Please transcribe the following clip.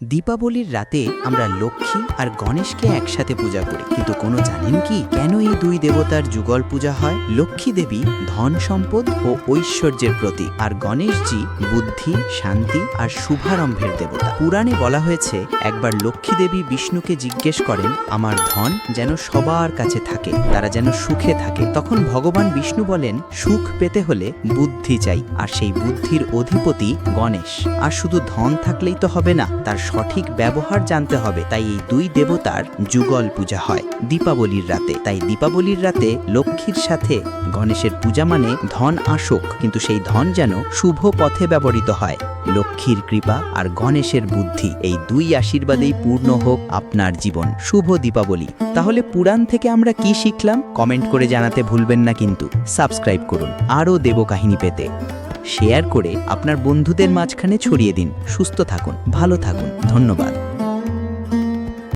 দীপাবলির রাতে আমরা লক্ষ্মী আর গণেশকে একসাথে পূজা করি, কিন্তু কোনো জানেন কি কেন এই দুই দেবতার যুগল পূজা হয়? লক্ষ্মী দেবী ধন সম্পদ ও ঐশ্বর্যের প্রতীক, আর গণেশজি বুদ্ধি, শান্তি আর শুভারম্ভের দেবতা। পুরাণে বলা হয়েছে একবার লক্ষ্মী দেবী বিষ্ণুকে জিজ্ঞেস করেন, আমার ধন যেন সবার কাছে থাকে, তারা যেন সুখে থাকে। তখন ভগবান বিষ্ণু বলেন, সুখ পেতে হলে বুদ্ধি চাই, আর সেই বুদ্ধির অধিপতি গণেশ। আর শুধু ধন থাকলেই তো হবে না, তার সঠিক ব্যবহার জানতে হবে। তাই এই দুই দেবতার যুগল পূজা হয় দীপাবলির রাতে। তাই দীপাবলির রাতে লক্ষ্মীর সাথে গণেশের পূজা মানে ধন আসুক, কিন্তু সেই ধন যেন শুভ পথে ব্যবহৃত হয়। লক্ষ্মীর কৃপা আর গণেশের বুদ্ধি, এই দুই আশীর্বাদেই পূর্ণ হোক আপনার জীবন। শুভ দীপাবলি। তাহলে পুরাণ থেকে আমরা কি শিখলাম? কমেন্ট করে জানাতে ভুলবেন না, কিন্তু সাবস্ক্রাইব করুন আরও দেবকাহিনী পেতে। শেয়ার করে আপনার বন্ধুদের মাঝখানে ছড়িয়ে দিন। সুস্থ থাকুন, ভালো থাকুন, ধন্যবাদ।